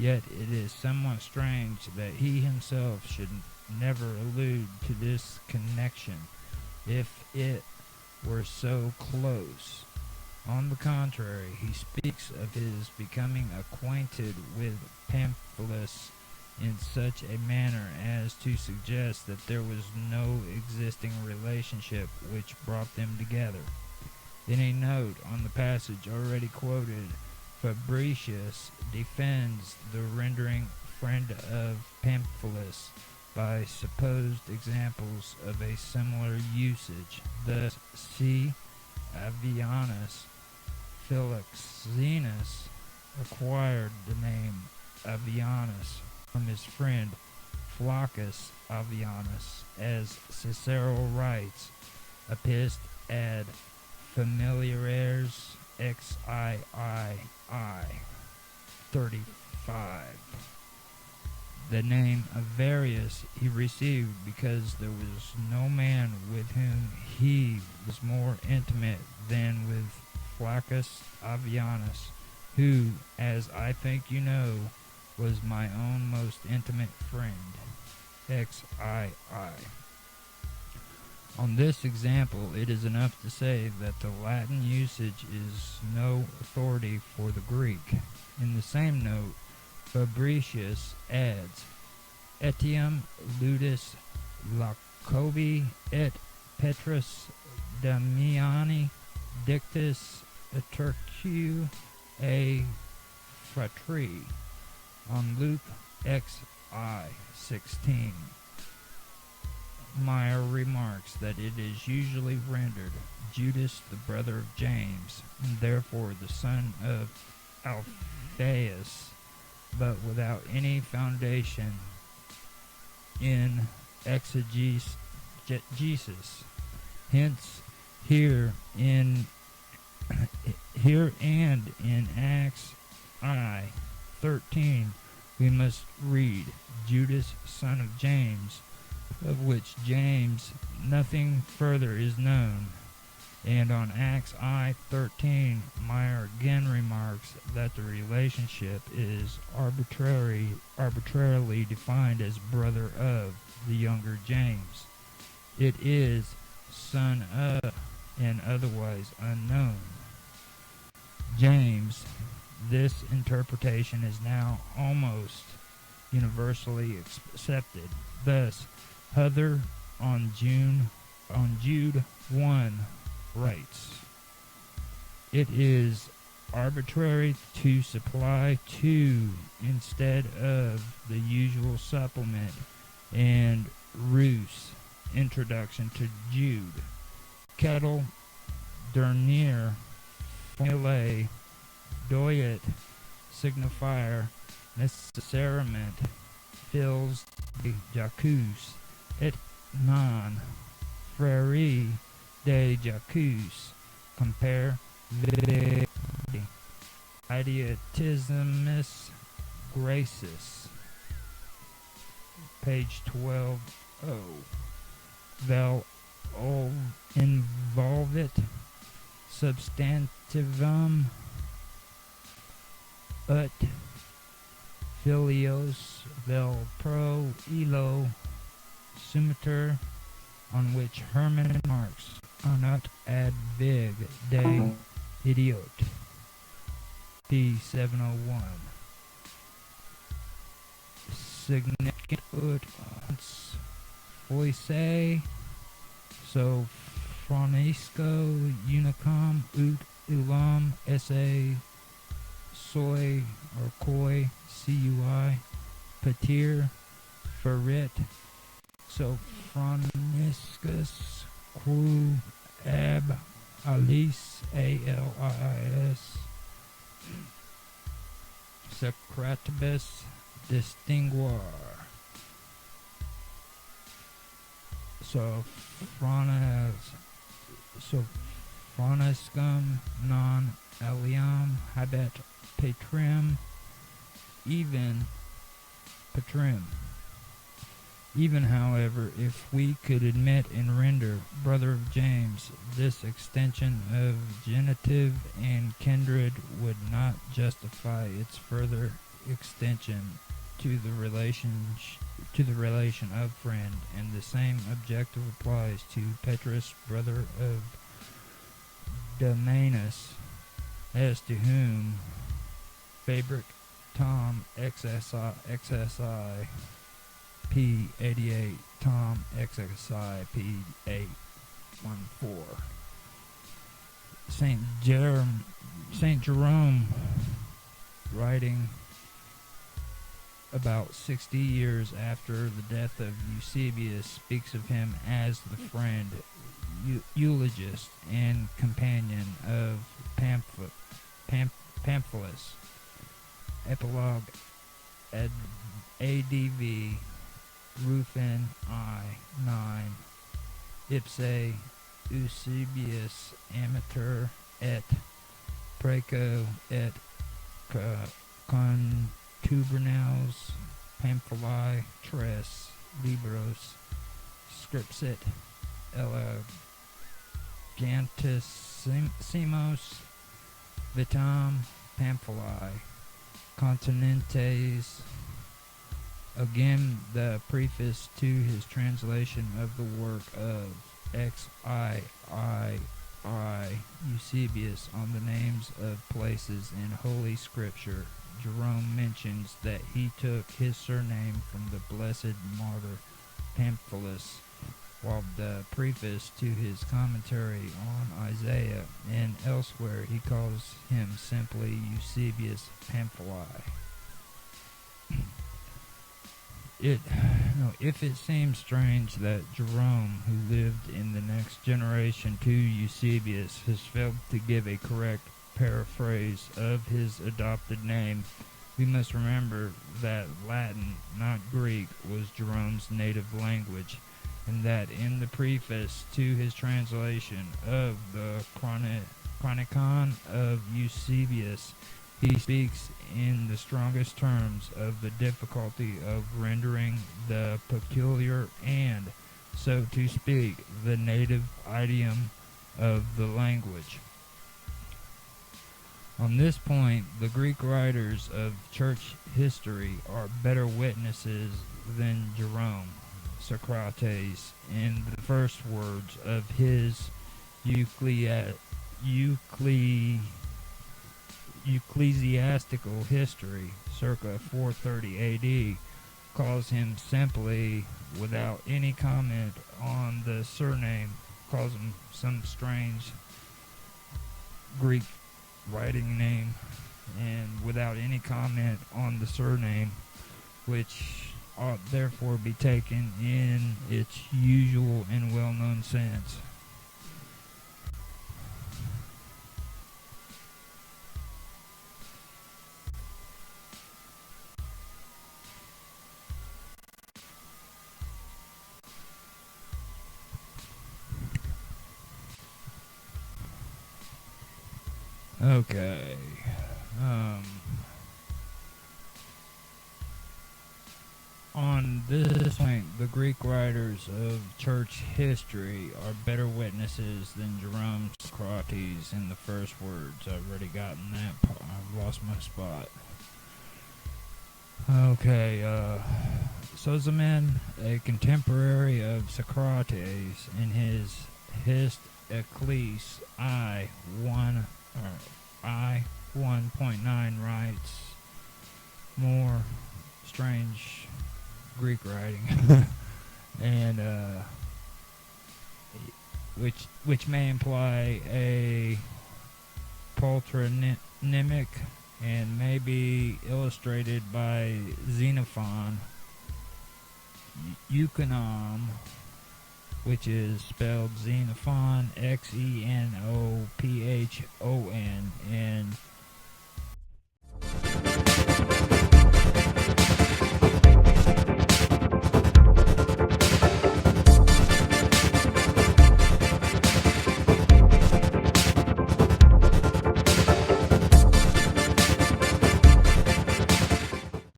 Yet it is somewhat strange that he himself should never allude to this connection, if it were so close. On the contrary, he speaks of his becoming acquainted with Pamphilus in such a manner as to suggest that there was no existing relationship which brought them together. In a note on the passage already quoted, Fabricius defends the rendering friend of Pamphilus by supposed examples of a similar usage. Thus, C. Avianus Philoxenus acquired the name Avianus from his friend Flaccus Avianus, as Cicero writes, Epist ad familiares XIII 35. The name of Varius he received because there was no man with whom he was more intimate than with Flaccus Avianus, who, as I think you know, was my own most intimate friend. XIII. On this example, it is enough to say that the Latin usage is no authority for the Greek. In the same note, Fabricius adds, Etiam ludus Lacobi et Petrus Damiani dictus Etercu a fratri, on Luke XI 16. Meyer remarks that it is usually rendered Judas, the brother of James, and therefore the son of Alphaeus, but without any foundation in exegesis. Hence, here and in Acts I 13, we must read Judas, son of James, of which James nothing further is known. And on Acts I 13, Meyer again remarks that the relationship is arbitrarily defined as brother of the younger James. It is son of and otherwise unknown. James, this interpretation is now almost universally accepted. Thus, Huther on Jude 1 writes, it is arbitrary to supply two instead of the usual supplement and ruse introduction to Jude. Kettle dernier formulae doit signifier necessarement fills de jacus et non frere de jacus compare the idiotismus gracis, page 12. Vel involvit substantivum ut filios vel pro illo sumater, on which Herman marks anat ad vig de idiot, p. 701. Significant ut ons foise, so phronisco unicum ut ulam esse soi or koi cui patir ferit, so phroniscus quo ab alice aliis Socratibus distinguar, so phroniscum non aliam habet patrem, even patrim. Even, however, if we could admit and render brother of James, this extension of genitive and kindred would not justify its further extension to the relation of friend, and the same objective applies to Petrus, brother of Damanus, as to whom Fabric Tom XSI P88 Tom XXI P814. Saint Jerome, writing about 60 years after the death of Eusebius, speaks of him as the friend, eulogist, and companion of Pamphilus. Epilogue ADV Rufin I 9 Ipse Eusebius amateur et preco et contubernals Pamphili tres libros scripsit elegantissimos vitam Pamphili continentes. Again, the preface to his translation of the work of XIII Eusebius on the names of places in Holy Scripture, Jerome mentions that he took his surname from the blessed martyr Pamphilus, while the preface to his commentary on Isaiah and elsewhere he calls him simply Eusebius Pamphili. If it seems strange that Jerome, who lived in the next generation to Eusebius, has failed to give a correct paraphrase of his adopted name, we must remember that Latin, not Greek, was Jerome's native language, and that in the preface to his translation of the Chronicon of Eusebius, he speaks in the strongest terms of the difficulty of rendering the peculiar and, so to speak, the native idiom of the language. On this point, the Greek writers of church history are better witnesses than Jerome. Socrates, in the first words of his ecclesiastical history, circa 430 AD, calls him simply, without any comment on the surname, calls him some strange Greek writing name, and without any comment on the surname, which ought therefore be taken in its usual and well-known sense. Okay. On this point, the Greek writers of church history are better witnesses than Jerome. Socrates in the first words. I've already gotten that part. I've lost my spot. Okay, Sozomen, a contemporary of Socrates, in his Hist Ecclesi I 1.9 writes more strange Greek writing, and which may imply a patronymic and may be illustrated by Xenophon. Euconom, which is spelled Xenophon, Xenophon, and